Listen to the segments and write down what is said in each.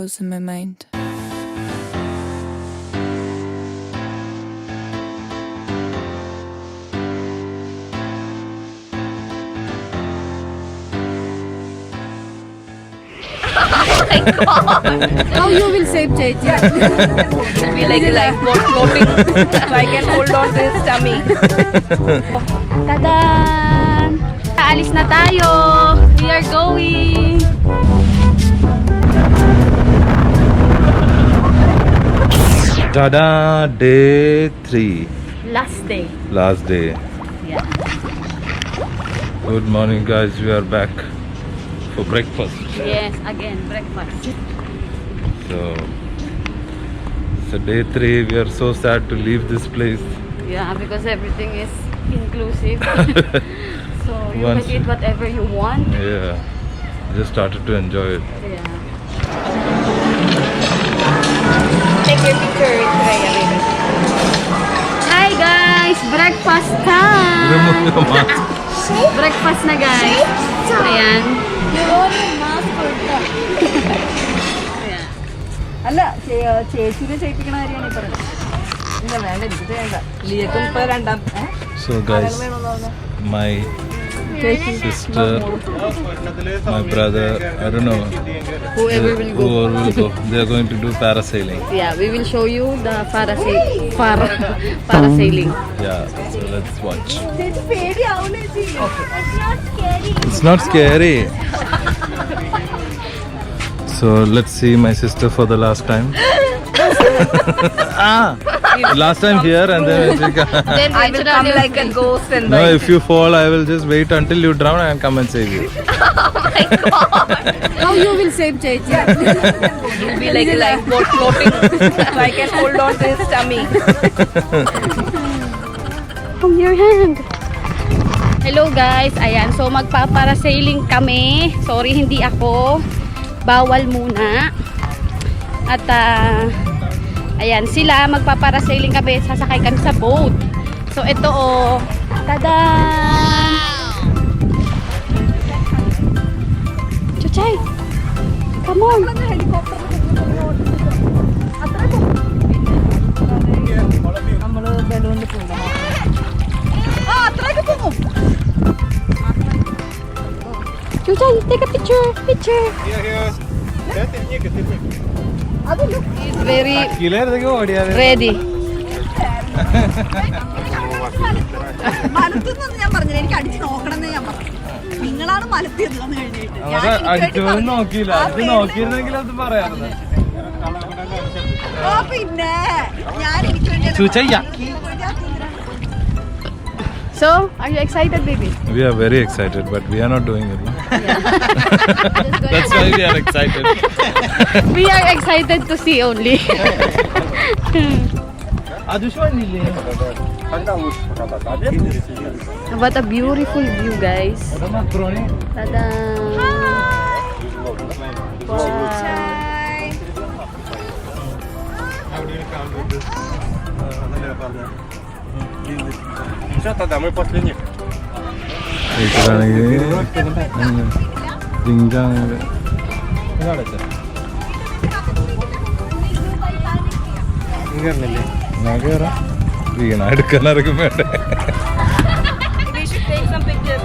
goes in my mind. Oh my God! How you will save Chechi? It'll be like a lifeboat floating so I can hold on to his tummy. Tadan! Aalis na tayo! We are going! Tada, day 3. Last day. Last day. Yeah. Good morning, guys. We are back for breakfast. Yes, again, breakfast. So day 3. We are so sad to leave this place. Yeah, because everything is inclusive. So you Once- can eat whatever you want. Yeah, just started to enjoy it. Yeah. Take your picture with Rhea, baby. Hi guys! Breakfast time! Remove your mask. Breakfast na guys. Ayan. Ayan. അല്ല ചേച്ചിനെ ചെയ്യിപ്പിക്കണ കാര്യമാണ് ഈ പറയുന്നത്. ഇല്ല വേണ്ട എനിക്ക് വേണ്ട ലിയക്കും ഇപ്പൊ രണ്ടാം So guys, my sister, my brother, I don't know, Whoever will go. whoever will go. They are going to do parasailing. Yeah, we will show you the parasailing. Yeah, so let's watch. ചേച്ചി പേടിയാവൂലേ ചേച്ചി? It's not scary. So let's see my sister for the last time. Last time here and then Then I will come like a ghost and no, if you fall, I will just wait until you drown and come and save you. How you will save Chechi? It'll be like a lifeboat floating so I can hold on to his tummy. From your hand. Hello guys, ayan. So magpaparasailing kami. Sorry, hindi ako. Bawal muna. At ayan, sila magpaparasailing kami. Sasakay kami sa boat. So ito oh. Tada! Chuchay! Come on! നമ്മള് ബലൂണിൽ പോകും. ആ അത്രയൊക്കെ പോകും. Chuchay, take a picture! Picture! He's very ready. മലത്തുനിന്ന് ഞാൻ പറഞ്ഞില്ല, എനിക്ക് അടിച്ച് നോക്കണം എന്ന് ഞാൻ പറഞ്ഞു. നിങ്ങളാണ് മലത്തിയതെന്ന് കഴിഞ്ഞിട്ട് പിന്നെ ഞാൻ എനിക്ക് വേണ്ടി So, are you excited, baby? We are very excited, but we are not doing it. No? That's why we are excited. We are excited to see only. What a beautiful view, guys. Tada! എടുക്കാനൊക്കെ വേണ്ടേ? We should take some pictures.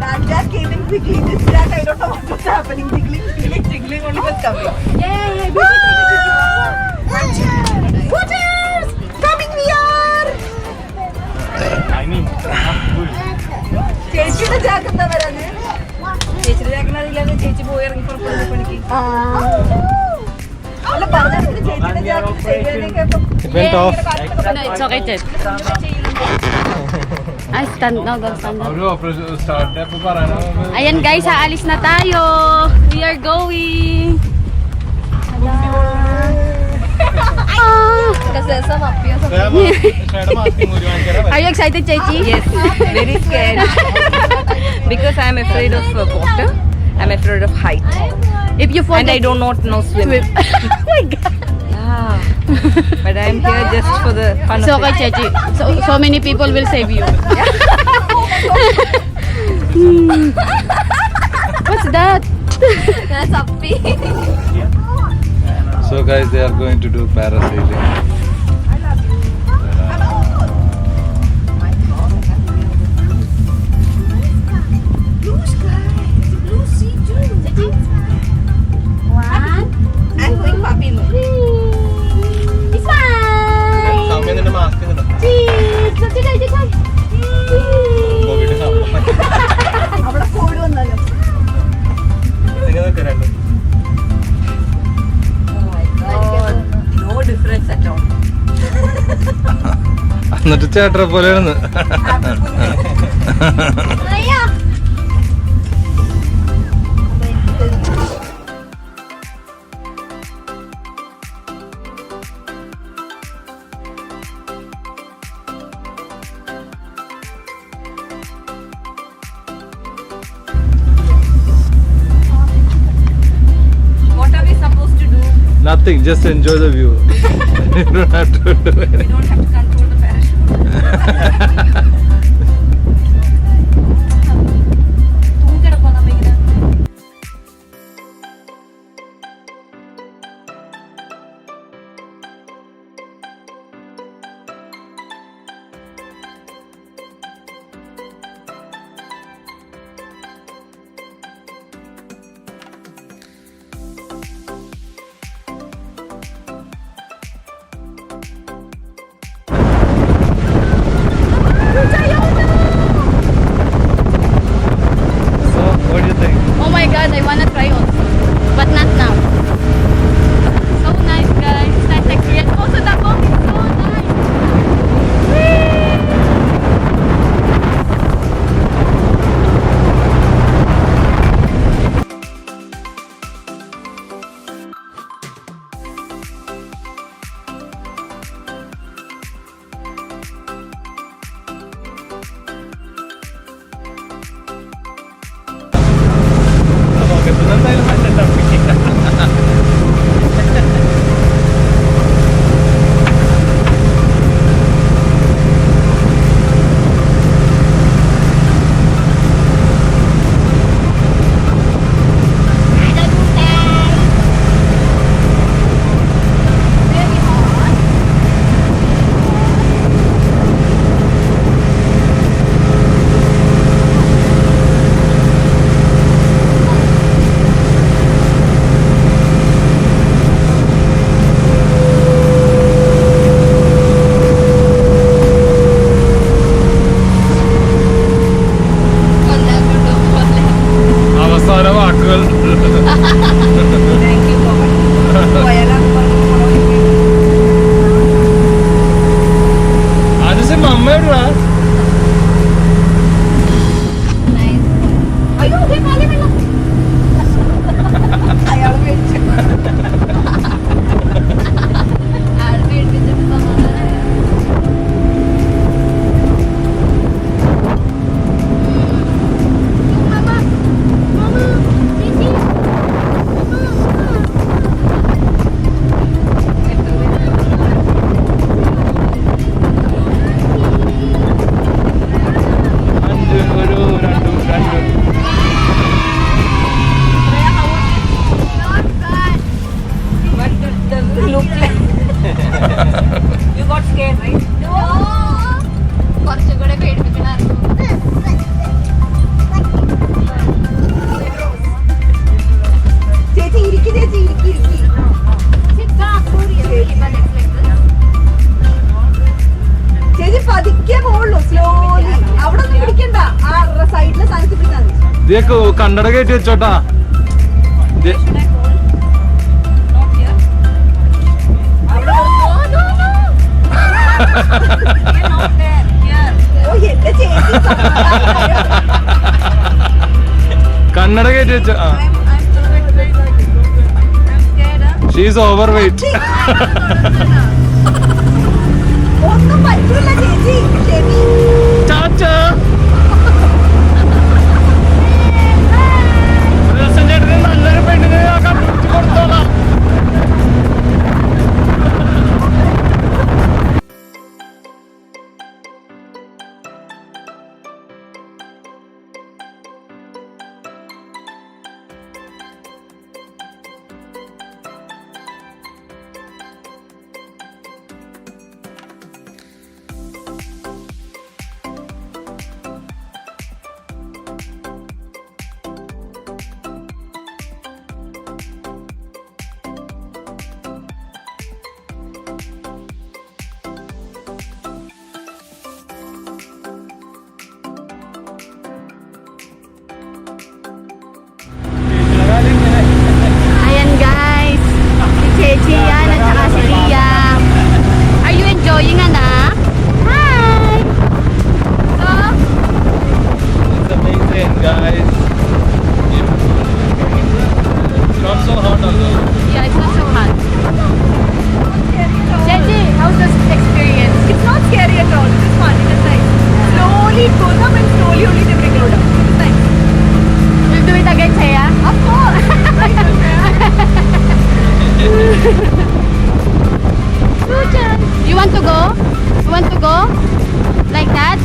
I'm just giving quickly this track. I don't know what's happening. Jiggling, only was coming. Yay! Waters! Coming here! ചേച്ചിയുടെ Jack എന്താ വരാന്? ചേച്ചിയുടെ ജാക്കിന് അറിയില്ലാതെ ചേച്ചി പോയി ഇറങ്ങി പുറപ്പെടുന്ന പണിക്ക്. അല്ല പറഞ്ഞിട്ട് ചേച്ചിയുടെ ജാക്കിന് ശരിയായിരിക്കും. No, it's okay, Ted. Ay, stand now, don't stand now. Ayan guys, aalis na tayo. We are going. Tada! Because there's some up here. Are you excited, Chechi? Yes, very scared. Because I'm afraid of water. I'm afraid of height. If you fall, And I do not know swim. Oh my God. Yeah. But I'm here just for the fun It's of okay, it. Chechi. So many people will save you. What's that? That's uppy. So guys, they are going to do parasailing. Blue sky. Blue sea too. One. I'm going puppy mode. It's fine. Cheese. So, cheese. അവിടെ Covid വന്നാലോ? No difference at all. എന്നിട്ട് ചേട്ടനെ പോലെയാണ്. What are we supposed to do? Nothing, just enjoy the view. You don't have to do We anything. don't have to control the parachute. തൂങ്ങിക്കിടക്കോ നമ്മിങ്ങനെ? So, what do you think? Oh my God, I wanna try also, but not now. So nice, guys. It's nice experience. Also, the boat is so nice. Whee! അവസാന വാക്കുകൾ. Thank you, God. പോയാലാണ് പറഞ്ഞു പോയി. അതിന് മമ്മയോടാ. അയ്യോ, ദേ കാലേ വെള്ളം. അയാൾ പേടിച്ചു. അയാൾ പേടിച്ചിട്ട് സമാധാനം. അഞ്ച് ഒരു രണ്ടും രണ്ടും. But it doesn't look like. You got scared, right? No. കുറച്ചുകൂടെ പേടിപ്പിക്കണമായിരുന്നു. ചേച്ചി ഇരിക്കി, ചേച്ചി ഇരിക്കി, ഇരിക്കി. ചേച്ചി പതുക്കെ പോവുള്ളൂ, സ്ലോലി. അവിടെ ഒന്നും പിടിക്കണ്ട, ആ സൈഡിലെ സാധനത്തിൽ പിടിച്ചാൽ മതി. ഇതൊക്കെ കണ്ണട കയറ്റി വെച്ചോട്ടാ. ഇത് Not here. അവിടെ You're not there. Here. ഓ, എന്റെ ചേച്ചി കണ്ണട കയറ്റി വെച്ച. I'm scared. She's overweight. ഒന്നും പറ്റൂല ചേച്ചി ശരി Chacha. Ayan guys, si Chechi yan at saka si Lia. Are you enjoying, anak? Hi! So, It's amazing, guys. It's not so hot although. yeah, it's not so hot. Chechi, how's the experience? It's not scary at all. It's fun. It's nice. Slowly it goes up and slowly only they bring it down. It's nice. We'll do it again, Chaya? Of course. You want to go? You want to go? Like that?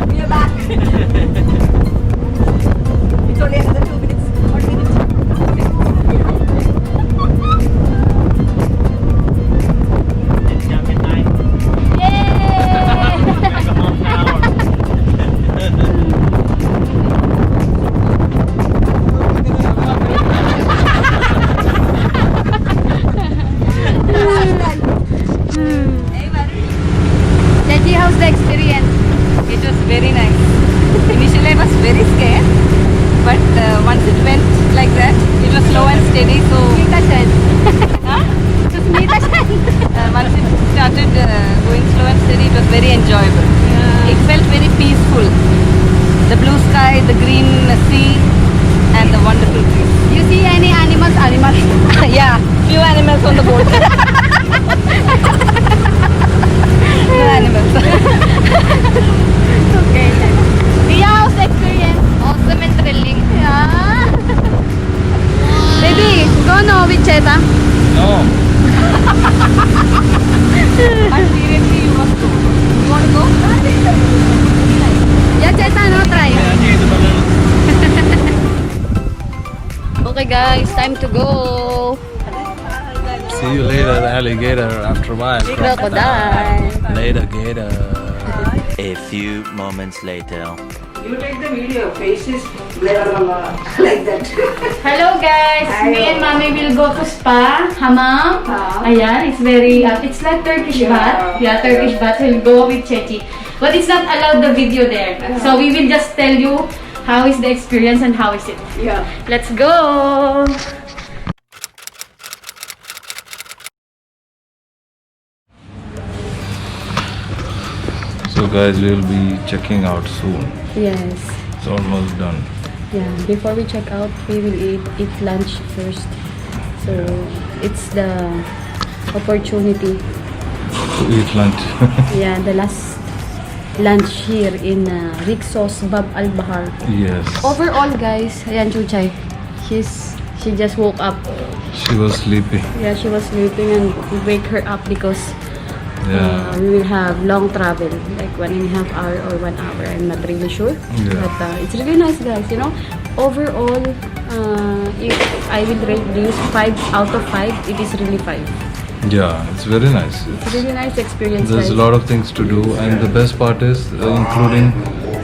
We are back. It's only another 2 minutes. 1 minute. Chechi, how's the experience? It was very nice. Initially I was very scared, but once it went like that, it was slow and steady. So once it started going slow and steady, it was very enjoyable. It felt very peaceful. The blue sky, the green sea, and the wonderful trees. You see any animals? Animals? Yeah, few animals on the boat. No animals. Okay. Lia, how's the experience? Awesome and thrilling. Yeah. Baby, go no with Cheta. No. But seriously, you must go. You want to go? Yeah, Cheta, no, try. Okay guys, time to go. See you later, alligator, after a while. Crocodile. Later, gator. A few moments later. You take the video. Faces blur like that. Hello guys, me and mommy will go to spa, hammam. Ayan, it's very, it's like Turkish bath. Yeah, Turkish bath. We'll go with Chechi. But it's not allowed the video there. So we will just tell you how is the experience and how is it. Yeah. Let's go. So guys, we'll be checking out soon. Yes. It's almost done. Yeah, before we check out, we will eat lunch first. So it's the opportunity. To eat lunch. Yeah, the last lunch here in Rixos Bab Al Bahr. Yes. Overall, guys, ayan Chuchay, she just woke up. She was sleepy. Yeah, she was sleeping and we wake her up because Yeah. we will have long travel, like 1.5 hour or 1 hour. I'm not really sure. Yeah. But it's really nice, guys. You know, overall, if I will rate this 5 out of 5, it is really 5. Yeah, it's very nice. It's a really nice experience. There's guys. a lot of things to do, and the best part is, including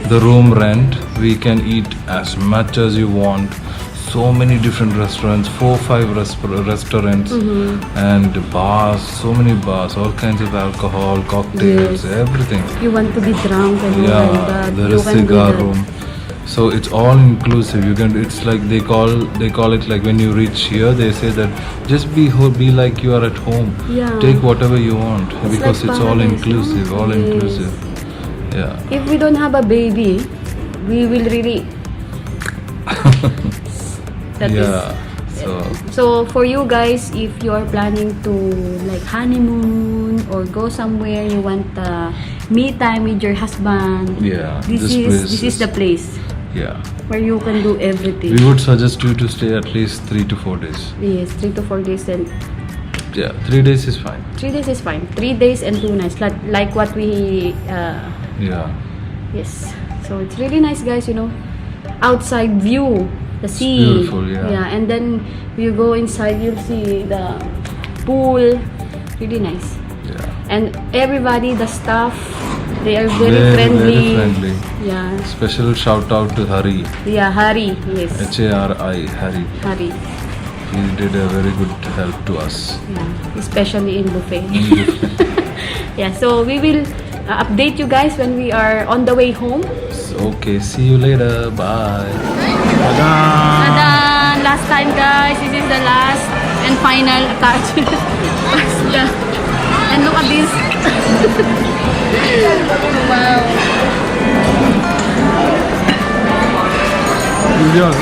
the room rent, we can eat as much as you want. So many different restaurants, 4-5 restaurants, and bars, so many bars, all kinds of alcohol, cocktails, Yes. everything. You want to be drunk and Yeah, all that. there you is can do cigar that. room. So it's all inclusive. You can. It's like they call it like when you reach here, they say that just be like you are at home. Yeah. Take whatever you want because like it's all paradise, inclusive. no? All Yes. inclusive. Yeah. If we don't have a baby, we will really. That is. Yeah. So for you guys, if you are planning to like honeymoon or go somewhere, you want me time with your husband. Yeah. This is the place Yeah. where you can do everything. We would suggest you to stay at least 3 to 4 days. Yes, 3 to 4 days and Yeah, 3 days is fine. 3 days is fine. 3 days and 2 nights, like what we. Yeah. Yes. So it's really nice, guys. You know, outside view, the sea. beautiful, yeah. Yeah, and then you go inside, you'll see the pool. Really nice. Yeah. And everybody, the staff, they are very friendly. Very friendly. Yeah. Special shout out to Harry. Yeah, Harry. Yes. Harry. Harry. He did a very good help to us. Yeah. Especially in buffet. Yeah. So we will update you guys when we are on the way home. Okay, see you later. Bye. Tada! Last time, guys. This is the last and final touch. And look at this. Wow. Yeah.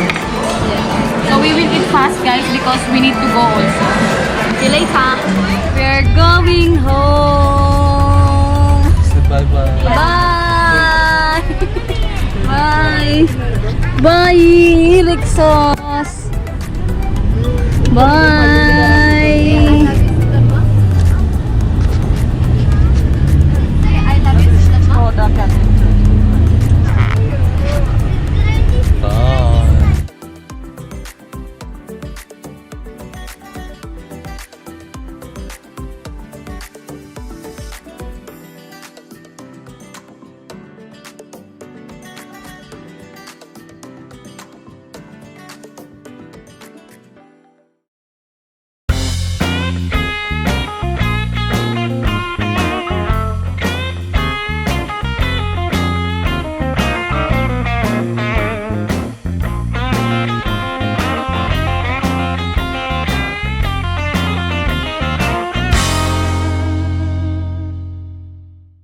So we will eat fast, guys, because we need to go also. See you later. We're going home. Say bye-bye. Bye. Bye. Bye, Rixos. Bye.